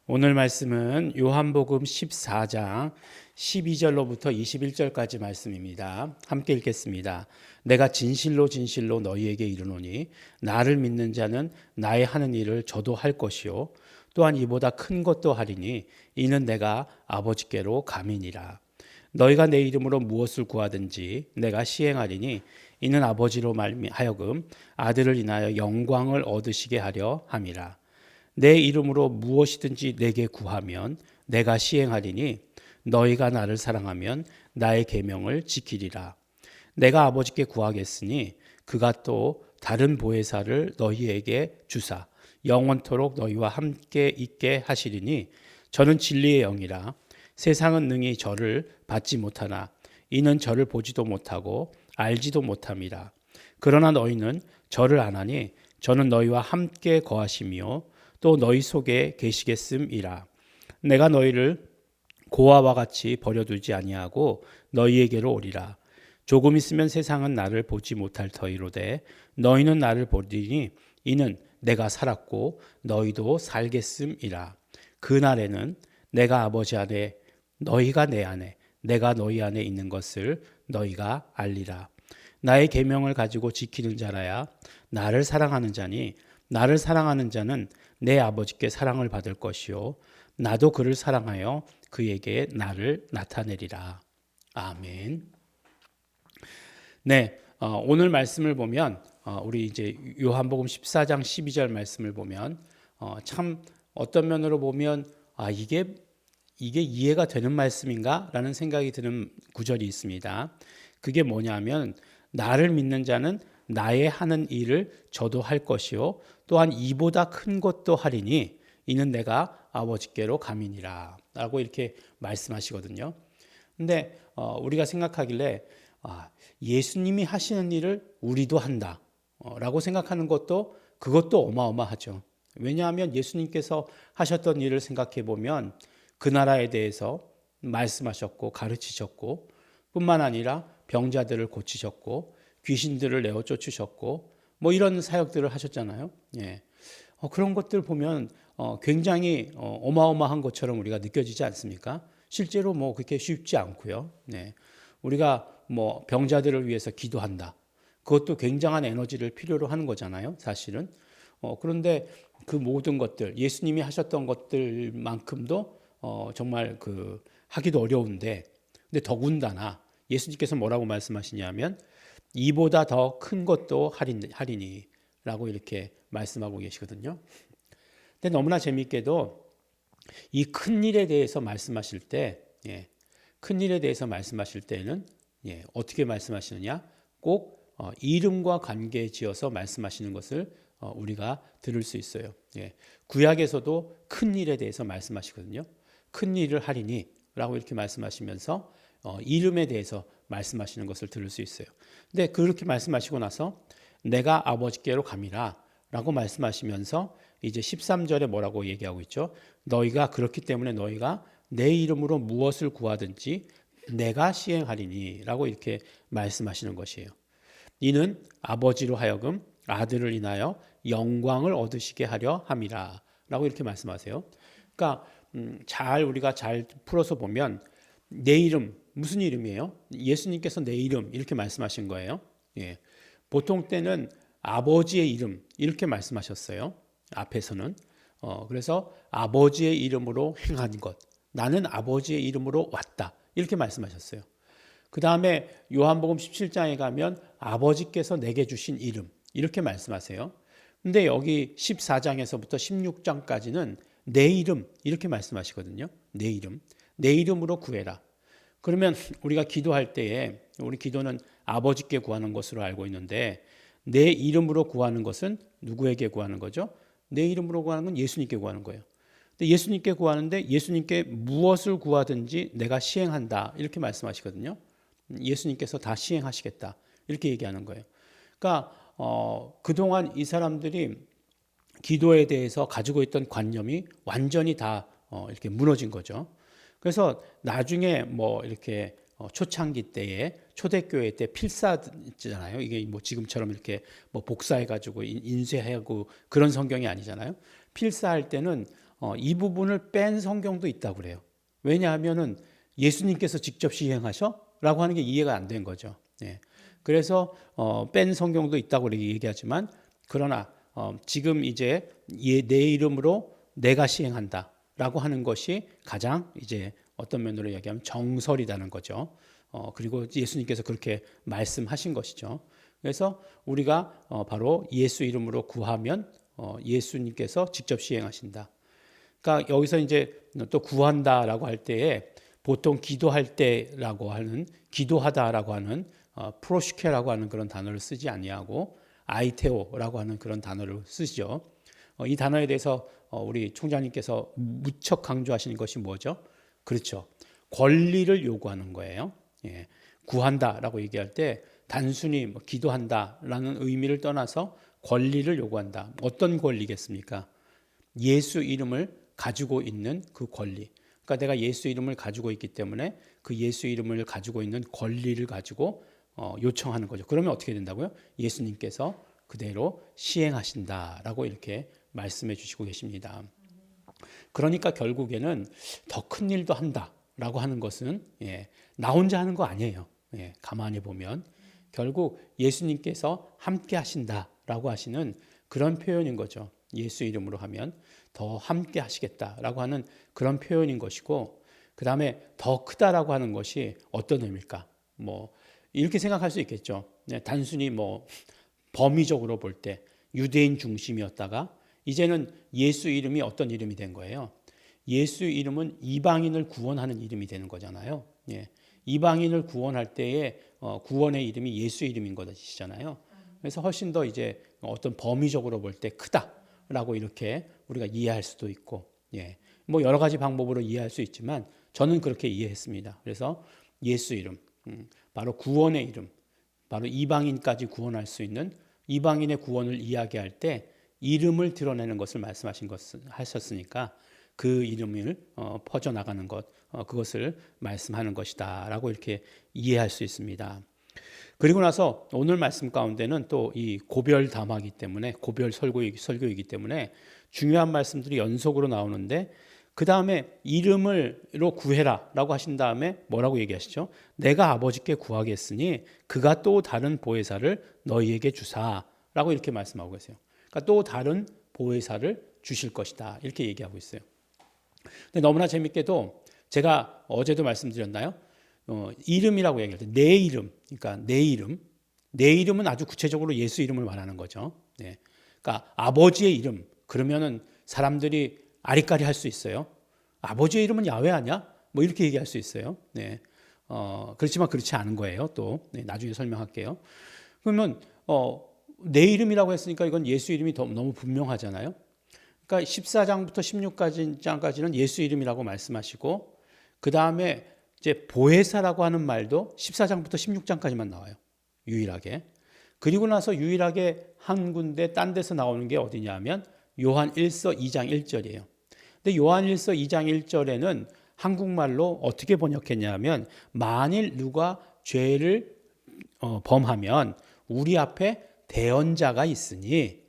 오늘 말씀은 요한복음 14장 12절로부터 21절까지 말씀입니다. 함께 읽겠습니다. 내가 진실로 진실로 너희에게 이르노니 나를 믿는 자는 나의 하는 일을 저도 할 것이요 또한 이보다 큰 것도 하리니 이는 내가 아버지께로 감이니라. 너희가 내 이름으로 무엇을 구하든지 내가 시행하리니 이는 아버지로 말미하여금 아들을 인하여 영광을 얻으시게 하려 함이라. 내 이름으로 무엇이든지 내게 구하면 내가 시행하리니 너희가 나를 사랑하면 나의 계명을 지키리라. 내가 아버지께 구하겠으니 그가 또 다른 보혜사를 너희에게 주사 영원토록 너희와 함께 있게 하시리니 저는 진리의 영이라. 세상은 능히 저를 받지 못하나 이는 저를 보지도 못하고 알지도 못함이라. 그러나 너희는 저를 아나니 저는 너희와 함께 거하시며 또 너희 속에 계시겠음이라. 내가 너희를 고아와 같이 버려두지 아니하고 너희에게로 오리라. 조금 있으면 세상은 나를 보지 못할 터이로되 너희는 나를 보리니 이는 내가 살았고 너희도 살겠음이라. 그날에는 내가 아버지 안에 너희가 내 안에 내가 너희 안에 있는 것을 너희가 알리라. 나의 계명을 가지고 지키는 자라야 나를 사랑하는 자니 나를 사랑하는 자는 내 아버지께 사랑을 받을 것이요 나도 그를 사랑하여 그에게 나를 나타내리라. 아멘. 네, 오늘 말씀을 보면 우리 이제 요한복음 14장 12절 말씀을 보면 참 어떤 면으로 보면 이게 이해가 되는 말씀인가라는 생각이 드는 구절이 있습니다. 그게 뭐냐면 나를 믿는 자는 나의 하는 일을 저도 할 것이요 또한 이보다 큰 것도 하리니 이는 내가 아버지께로 감이니라 라고 이렇게 말씀하시거든요. 근데 우리가 생각하길래 예수님이 하시는 일을 우리도 한다 라고 생각하는 그것도 어마어마하죠. 왜냐하면 예수님께서 하셨던 일을 생각해 보면 그 나라에 대해서 말씀하셨고 가르치셨고 뿐만 아니라 병자들을 고치셨고 귀신들을 내어 쫓으셨고 뭐 이런 사역들을 하셨잖아요. 예. 그런 것들 보면 굉장히 어마어마한 것처럼 우리가 느껴지지 않습니까? 실제로 뭐 그렇게 쉽지 않고요. 네. 우리가 뭐 병자들을 위해서 기도한다. 그것도 굉장한 에너지를 필요로 하는 거잖아요. 사실은. 그런데 그 모든 것들 예수님이 하셨던 것들만큼도 정말 하기도 어려운데 근데 더군다나 예수님께서 뭐라고 말씀하시냐면 이보다 더 큰 것도 하리니 라고 이렇게 말씀하고 계시거든요. 근데 너무나 재미있게도 이 큰 일에 대해서 말씀하실 때, 큰 일에 대해서 말씀하실 때는 어떻게 말씀하시느냐? 꼭 이름과 관계 지어서 말씀하시는 것을 우리가 들을 수 있어요. 구약에서도 큰 일에 대해서 말씀하시거든요. 큰 일을 하리니 라고 이렇게 말씀하시면서 이름에 대해서 말씀하시는 것을 들을 수 있어요. 근데 그렇게 말씀하시고 나서 내가 아버지께로 감이라 라고 말씀하시면서 이제 13절에 뭐라고 얘기하고 있죠? 너희가 그렇기 때문에 너희가 내 이름으로 무엇을 구하든지 내가 시행하리니 라고 이렇게 말씀하시는 것이에요. 이는 아버지로 하여금 아들을 인하여 영광을 얻으시게 하려 함이라 라고 이렇게 말씀하세요. 그러니까 우리가 잘 풀어서 보면 내 이름 무슨 이름이에요? 예수님께서 내 이름 이렇게 말씀하신 거예요. 보통 때는 아버지의 이름 이렇게 말씀하셨어요. 앞에서는 그래서 아버지의 이름으로 행한 것 나는 아버지의 이름으로 왔다 이렇게 말씀하셨어요. 그 다음에 요한복음 17장에 가면 아버지께서 내게 주신 이름 이렇게 말씀하세요. 근데 여기 14장에서부터 16장까지는 내 이름 이렇게 말씀하시거든요. 내 이름으로 구해라. 그러면 우리가 기도할 때에 우리 기도는 아버지께 구하는 것으로 알고 있는데 내 이름으로 구하는 것은 누구에게 구하는 거죠? 내 이름으로 구하는 건 예수님께 구하는 거예요. 근데 예수님께 구하는데 예수님께 무엇을 구하든지 내가 시행한다 이렇게 말씀하시거든요. 예수님께서 다 시행하시겠다 이렇게 얘기하는 거예요. 그러니까 그동안 이 사람들이 기도에 대해서 가지고 있던 관념이 완전히 다 이렇게 무너진 거죠. 그래서 나중에 뭐 이렇게 초창기 때에 초대교회 때 필사잖아요. 이게 뭐 지금처럼 이렇게 뭐 복사해가지고 인쇄하고 그런 성경이 아니잖아요. 필사할 때는 이 부분을 뺀 성경도 있다고 그래요. 왜냐하면은 예수님께서 직접 시행하셔? 라고 하는 게 이해가 안 된 거죠. 예. 그래서 뺀 성경도 있다고 얘기하지만 그러나 지금 이제 내 이름으로 내가 시행한다 라고 하는 것이 가장 이제 어떤 면으로 얘기하면 정설이라는 거죠. 그리고 예수님께서 그렇게 말씀하신 것이죠. 그래서 우리가 바로 예수 이름으로 구하면 예수님께서 직접 시행하신다. 그러니까 여기서 이제 또 구한다라고 할 때에 보통 기도할 때라고 하는 기도하다라고 하는 프로시케라고 하는 그런 단어를 쓰지 아니하고 아이테오라고 하는 그런 단어를 쓰죠. 이 단어에 대해서 우리 총장님께서 무척 강조하시는 것이 뭐죠? 그렇죠. 권리를 요구하는 거예요. 예. 구한다라고 얘기할 때 단순히 뭐 기도한다라는 의미를 떠나서 권리를 요구한다. 어떤 권리겠습니까? 예수 이름을 가지고 있는 그 권리. 그러니까 내가 예수 이름을 가지고 있기 때문에 그 예수 이름을 가지고 있는 권리를 가지고 요청하는 거죠. 그러면 어떻게 된다고요? 예수님께서 그대로 시행하신다라고 이렇게 말씀해 주시고 계십니다. 그러니까 결국에는 더 큰 일도 한다라고 하는 것은 나 혼자 하는 거 아니에요. 가만히 보면 결국 예수님께서 함께 하신다라고 하시는 그런 표현인 거죠. 예수 이름으로 하면 더 함께 하시겠다라고 하는 그런 표현인 것이고, 그 다음에 더 크다라고 하는 것이 어떤 의미일까? 뭐 이렇게 생각할 수 있겠죠. 단순히 뭐 범위적으로 볼 때 유대인 중심이었다가 이제는 예수 이름이 어떤 이름이 된 거예요? 예수 이름은 이방인을 구원하는 이름이 되는 거잖아요. 이방인을 구원할 때에 구원의 이름이 예수 이름인 것이잖아요. 그래서 훨씬 더 이제 어떤 범위적으로 볼 때 크다라고 이렇게 우리가 이해할 수도 있고, 뭐 여러 가지 방법으로 이해할 수 있지만 저는 그렇게 이해했습니다. 그래서 예수 이름, 바로 구원의 이름, 바로 이방인까지 구원할 수 있는 이방인의 구원을 이야기할 때 이름을 드러내는 것을 말씀하신 것을 하셨으니까 그 이름을 퍼져나가는 것, 그것을 말씀하는 것이다라고 이렇게 이해할 수 있습니다. 그리고 나서 오늘 말씀 가운데는 또 이 고별 담화이기 때문에 고별 설교이기 때문에 중요한 말씀들이 연속으로 나오는데, 그 다음에 이름으로 구해라라고 하신 다음에 뭐라고 얘기하시죠? 내가 아버지께 구하겠으니 그가 또 다른 보혜사를 너희에게 주사라고 이렇게 말씀하고 계세요. 그러니까 또 다른 보혜사를 주실 것이다 이렇게 얘기하고 있어요. 근데 너무나 재밌게도 제가 어제도 말씀드렸나요? 이름이라고 얘기할 때 내 이름, 그러니까 내 이름은 아주 구체적으로 예수 이름을 말하는 거죠. 그러니까 아버지의 이름 그러면은 사람들이 아리까리 할 수 있어요. 아버지의 이름은 야훼 아니야? 뭐 이렇게 얘기할 수 있어요. 그렇지만 그렇지 않은 거예요. 또 나중에 설명할게요. 그러면 내 이름이라고 했으니까 이건 예수 이름이 너무 분명하잖아요. 그러니까 14장부터 16장까지는 예수 이름이라고 말씀하시고, 그 다음에 이제 보혜사라고 하는 말도 14장부터 16장까지만 나와요. 유일하게. 그리고 나서 유일하게 한 군데 딴 데서 나오는 게 어디냐 하면 요한 1서 2장 1절이에요. 근데 요한 1서 2장 1절에는 한국말로 어떻게 번역했냐 하면 만일 누가 죄를 범하면 우리 앞에 대언자가 있으니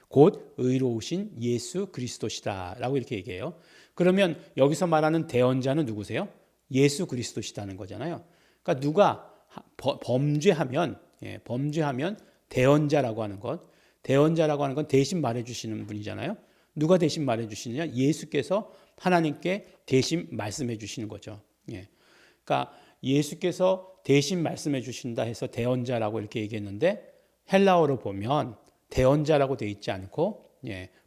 곧 의로우신 예수 그리스도시다라고 이렇게 얘기해요. 그러면 여기서 말하는 대언자는 누구세요? 예수 그리스도시다는 거잖아요. 그러니까 누가 범죄하면 대언자라고 하는 건 대신 말해주시는 분이잖아요. 누가 대신 말해주시느냐? 예수께서 하나님께 대신 말씀해 주시는 거죠. 그러니까 예수께서 대신 말씀해 주신다 해서 대언자라고 이렇게 얘기했는데, 헬라어로 보면 대언자라고 되어 있지 않고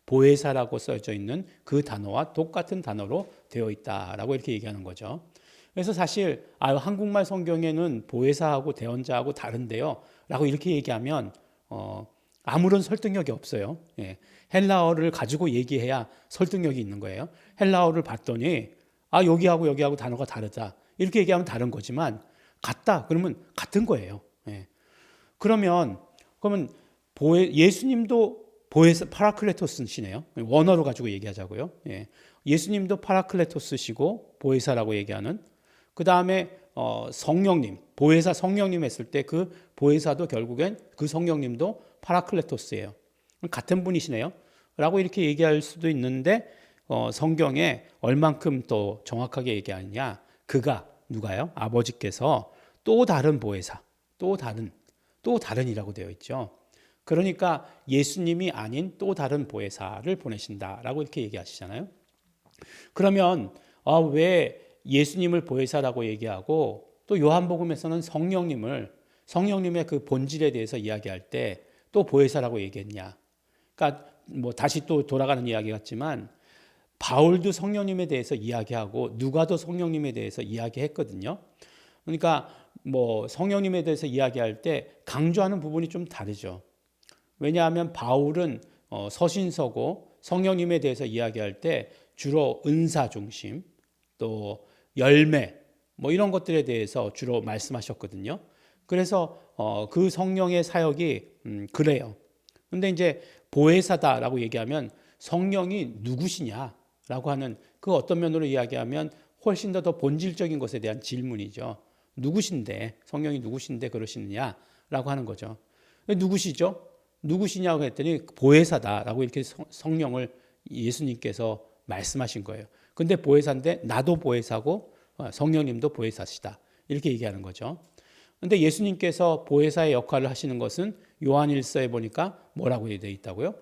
보혜사라고 써져 있는 그 단어와 똑같은 단어로 되어 있다라고 이렇게 얘기하는 거죠. 그래서 사실 한국말 성경에는 보혜사하고 대언자하고 다른데요 라고 이렇게 얘기하면 아무런 설득력이 없어요. 헬라어를 가지고 얘기해야 설득력이 있는 거예요. 헬라어를 봤더니 여기하고 단어가 다르다 이렇게 얘기하면 다른 거지만 같다 그러면 같은 거예요. 그러면 예수님도 보혜사 파라클레토스시네요. 원어로 가지고 얘기하자고요. 예수님도 파라클레토스시고 보혜사라고 얘기하는, 그 다음에 성령님, 보혜사 성령님 했을 때 그 보혜사도 결국엔 그 성령님도 파라클레토스예요. 같은 분이시네요 라고 이렇게 얘기할 수도 있는데, 성경에 얼만큼 더 정확하게 얘기하느냐? 그가 누가요? 아버지께서 또 다른 보혜사, 또 다른이라고 되어 있죠. 그러니까 예수님이 아닌 또 다른 보혜사를 보내신다라고 이렇게 얘기하시잖아요. 그러면 왜 예수님을 보혜사라고 얘기하고 또 요한복음에서는 성령님의 그 본질에 대해서 이야기할 때 또 보혜사라고 얘기했냐? 그러니까 뭐 다시 또 돌아가는 이야기 같지만 바울도 성령님에 대해서 이야기하고 누가도 성령님에 대해서 이야기했거든요. 그러니까 뭐 성령님에 대해서 이야기할 때 강조하는 부분이 좀 다르죠. 왜냐하면 바울은 서신서고 성령님에 대해서 이야기할 때 주로 은사 중심 또 열매 뭐 이런 것들에 대해서 주로 말씀하셨거든요. 그래서 그 성령의 사역이 그래요. 근데 이제 보혜사다라고 얘기하면 성령이 누구시냐라고 하는 그 어떤 면으로 이야기하면 훨씬 더 본질적인 것에 대한 질문이죠. 성령이 누구신데 그러시느냐라고 하는 거죠. 누구시죠? 누구시냐고 했더니 보혜사다라고 이렇게 성령을 예수님께서 말씀하신 거예요. 근데 보혜사인데 나도 보혜사고 성령님도 보혜사시다. 이렇게 얘기하는 거죠. 근데 예수님께서 보혜사의 역할을 하시는 것은 요한일서에 보니까 뭐라고 되어 있다고요?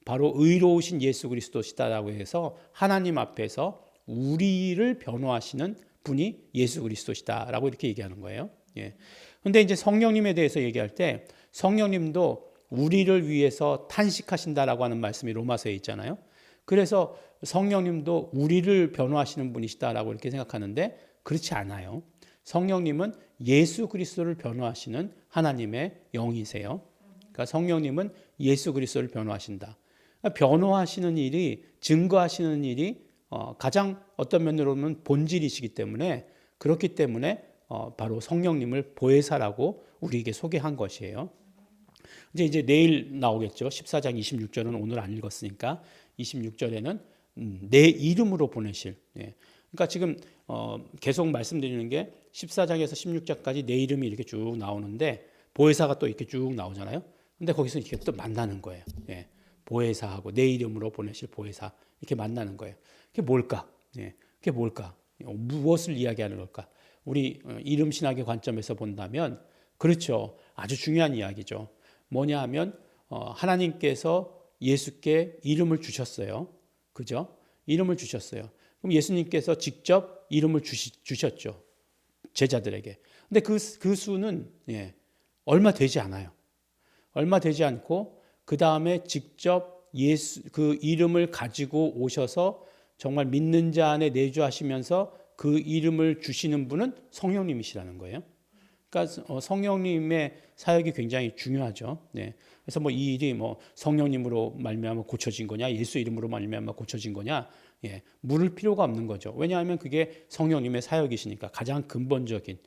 바로 의로우신 예수 그리스도시다라고 해서 하나님 앞에서 우리를 변호하시는 분이 예수 그리스도시다라고 이렇게 얘기하는 거예요. 예. 근데 이제 성령님에 대해서 얘기할 때 성령님도 우리를 위해서 탄식하신다라고 하는 말씀이 로마서에 있잖아요. 그래서 성령님도 우리를 변호하시는 분이시다라고 이렇게 생각하는데 그렇지 않아요. 성령님은 예수 그리스도를 변호하시는 하나님의 영이세요. 그러니까 성령님은 예수 그리스도를 변호하신다. 그러니까 변호하시는 일이 증거하시는 일이 가장 어떤 면으로 보면 본질이시기 때문에 그렇기 때문에 바로 성령님을 보혜사라고 우리에게 소개한 것이에요. 이제 내일 나오겠죠. 14장 26절은 오늘 안 읽었으니까 26절에는 내 이름으로 보내실. 예. 그러니까 지금 계속 말씀드리는 게 14장에서 16장까지 내 이름이 이렇게 쭉 나오는데 보혜사가 또 이렇게 쭉 나오잖아요. 근데 거기서 이렇게 또 만나는 거예요. 예. 보혜사하고 내 이름으로 보내실 보혜사 이렇게 만나는 거예요. 그게 뭘까? 예. 그게 뭘까? 무엇을 이야기하는 걸까? 우리 이름 신학의 관점에서 본다면 그렇죠. 아주 중요한 이야기죠. 뭐냐 하면 하나님께서 예수께 이름을 주셨어요. 그죠? 이름을 주셨어요. 그럼 예수님께서 직접 이름을 주셨죠. 제자들에게. 근데 그 수는 얼마 되지 않아요. 얼마 되지 않고 그 다음에 직접 그 이름을 가지고 오셔서 정말 믿는 자 안에 내주하시면서 그 이름을 주시는 분은 성령님이시라는 거예요. 그러니까 성령님의 사역이 굉장히 중요하죠. 네. 그래서 뭐 이 일이 뭐 성령님으로 말미암아 고쳐진 거냐, 예수 이름으로 말미암아 고쳐진 거냐, 물을 필요가 없는 거죠. 왜냐하면 그게 성령님의 사역이시니까 가장 근본적인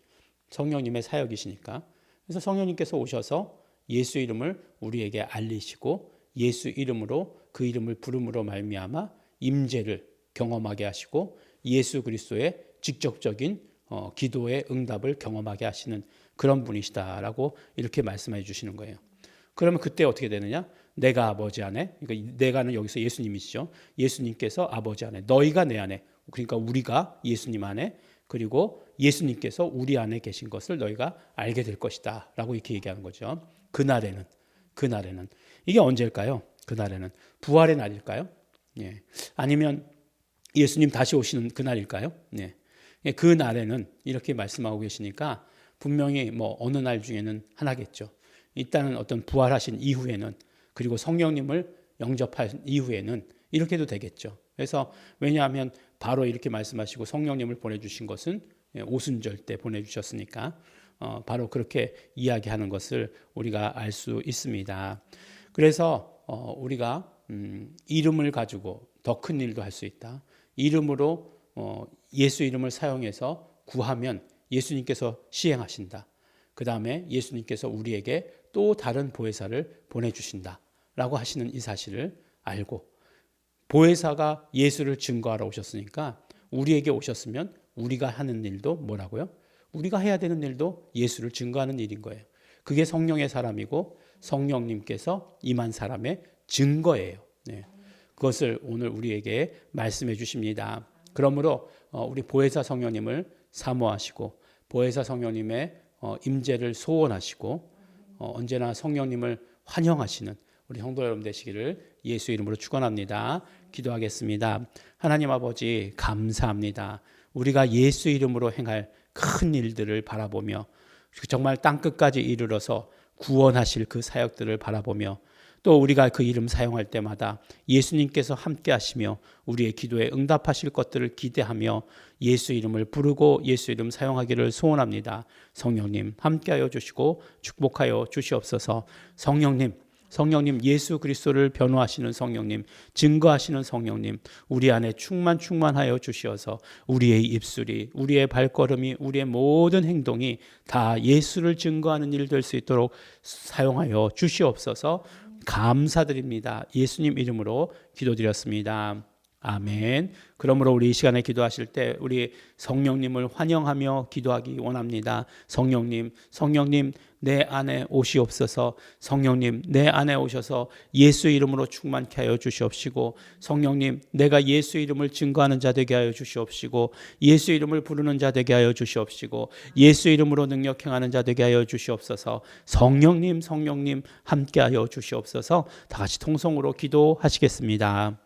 성령님의 사역이시니까. 그래서 성령님께서 오셔서 예수 이름을 우리에게 알리시고 예수 이름으로 그 이름을 부름으로 말미암아 임재를 경험하게 하시고 예수 그리스도의 직접적인 기도의 응답을 경험하게 하시는 그런 분이시다라고 이렇게 말씀해 주시는 거예요. 그러면 그때 어떻게 되느냐? 내가 아버지 안에, 그러니까 내가는 여기서 예수님이시죠. 예수님께서 아버지 안에, 너희가 내 안에, 그러니까 우리가 예수님 안에, 그리고 예수님께서 우리 안에 계신 것을 너희가 알게 될 것이다 라고 이렇게 얘기하는 거죠. 그날에는 이게 언제일까요? 그날에는 부활의 날일까요? 예. 아니면 예수님 다시 오시는 그날일까요? 예. 그 날에는 이렇게 말씀하고 계시니까 분명히 뭐 어느 날 중에는 하나겠죠. 일단은 어떤 부활하신 이후에는, 그리고 성령님을 영접한 이후에는 이렇게도 되겠죠. 그래서 왜냐하면 바로 이렇게 말씀하시고 성령님을 보내주신 것은 오순절 때 보내주셨으니까 바로 그렇게 이야기하는 것을 우리가 알 수 있습니다. 그래서 우리가 이름을 가지고 더 큰 일도 할 수 있다. 이름으로 예수 이름을 사용해서 구하면 예수님께서 시행하신다. 그 다음에 예수님께서 우리에게 또 다른 보혜사를 보내주신다라고 하시는 이 사실을 알고, 보혜사가 예수를 증거하러 오셨으니까 우리에게 오셨으면 우리가 하는 일도 뭐라고요? 우리가 해야 되는 일도 예수를 증거하는 일인 거예요. 그게 성령의 사람이고 성령님께서 임한 사람의 증거예요. 네. 그것을 오늘 우리에게 말씀해 주십니다. 그러므로 우리 보혜사 성령님을 사모하시고 보혜사 성령님의 임재를 소원하시고 언제나 성령님을 환영하시는 우리 성도 여러분 되시기를 예수 이름으로 축원합니다. 기도하겠습니다. 하나님 아버지 감사합니다. 우리가 예수 이름으로 행할 큰 일들을 바라보며 정말 땅끝까지 이르러서 구원하실 그 사역들을 바라보며 또 우리가 그 이름 사용할 때마다 예수님께서 함께 하시며 우리의 기도에 응답하실 것들을 기대하며 예수 이름을 부르고 예수 이름 사용하기를 소원합니다. 성령님 함께하여 주시고 축복하여 주시옵소서. 성령님 예수 그리스도를 변호하시는 성령님, 증거하시는 성령님, 우리 안에 충만하여 주시어서 우리의 입술이, 우리의 발걸음이, 우리의 모든 행동이 다 예수를 증거하는 일 될 수 있도록 사용하여 주시옵소서. 감사드립니다. 예수님 이름으로 기도드렸습니다. 아멘. 그러므로 우리 이 시간에 기도하실 때 우리 성령님을 환영하며 기도하기 원합니다. 성령님 내 안에 오시옵소서. 성령님 내 안에 오셔서 예수 이름으로 충만케 하여 주시옵시고, 성령님 내가 예수 이름을 증거하는 자 되게 하여 주시옵시고, 예수 이름을 부르는 자 되게 하여 주시옵시고, 예수 이름으로 능력 행하는 자 되게 하여 주시옵소서. 성령님 함께 하여 주시옵소서. 다 같이 통성으로 기도하시겠습니다.